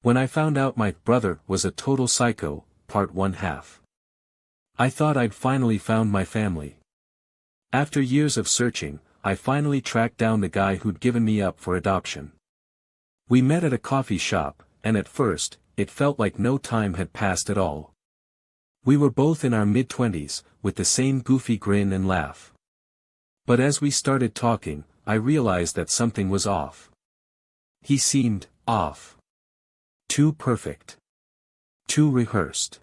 When I found out my brother was a total psycho, part 1/2. I thought I'd finally found my family. After years of searching, I finally tracked down the guy who'd given me up for adoption. We met at a coffee shop, and at first, it felt like no time had passed at all. We were both in our mid-20s, with the same goofy grin and laugh. But as we started talking, I realized that something was off. He seemed off. Too perfect. Too rehearsed.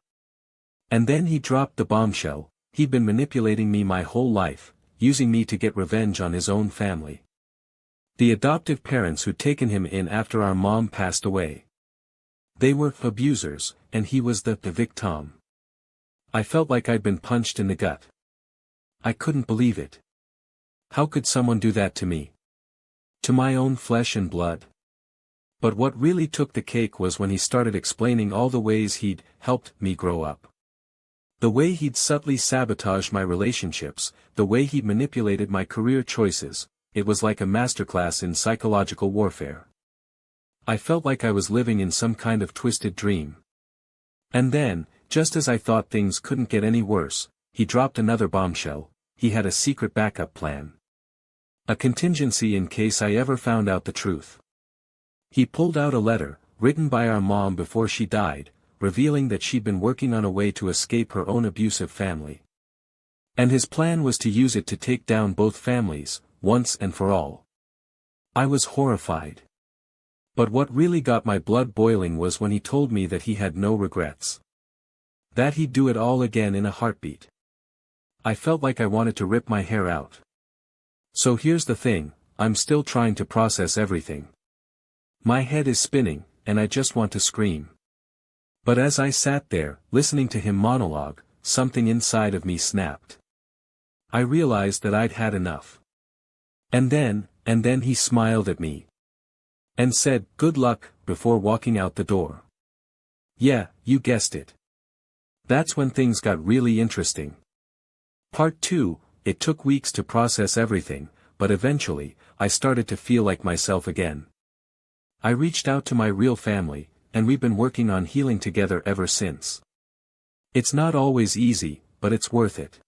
And then he dropped the bombshell: he'd been manipulating me my whole life, using me to get revenge on his own family. The adoptive parents who'd taken him in after our mom passed away. They were abusers, and he was the victim. I felt like I'd been punched in the gut. I couldn't believe it. How could someone do that to me? To my own flesh and blood? But what really took the cake was when he started explaining all the ways he'd helped me grow up. The way he'd subtly sabotaged my relationships, the way he'd manipulated my career choices. It was like a masterclass in psychological warfare. I felt like I was living in some kind of twisted dream. And then, just as I thought things couldn't get any worse, he dropped another bombshell: he had a secret backup plan. A contingency in case I ever found out the truth. He pulled out a letter, written by our mom before she died, revealing that she'd been working on a way to escape her own abusive family. And his plan was to use it to take down both families, once and for all. I was horrified. But what really got my blood boiling was when he told me that he had no regrets. That he'd do it all again in a heartbeat. I felt like I wanted to rip my hair out. So here's the thing, I'm still trying to process everything. My head is spinning, and I just want to scream. But as I sat there, listening to him monologue, something inside of me snapped. I realized that I'd had enough. And then he smiled at me. And said, "Good luck," before walking out the door. Yeah, you guessed it. That's when things got really interesting. Part 2, it took weeks to process everything, but eventually, I started to feel like myself again. I reached out to my real family, and we've been working on healing together ever since. It's not always easy, but it's worth it.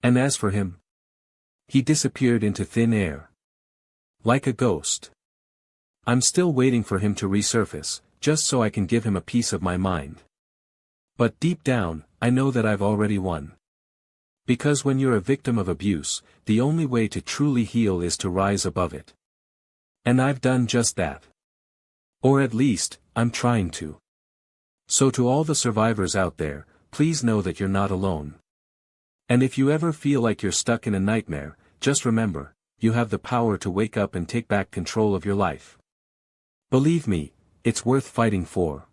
And as for him, he disappeared into thin air. Like a ghost. I'm still waiting for him to resurface, just so I can give him a piece of my mind. But deep down, I know that I've already won. Because when you're a victim of abuse, the only way to truly heal is to rise above it. And I've done just that. Or at least, I'm trying to. So to all the survivors out there, please know that you're not alone. And if you ever feel like you're stuck in a nightmare, just remember, you have the power to wake up and take back control of your life. Believe me, it's worth fighting for.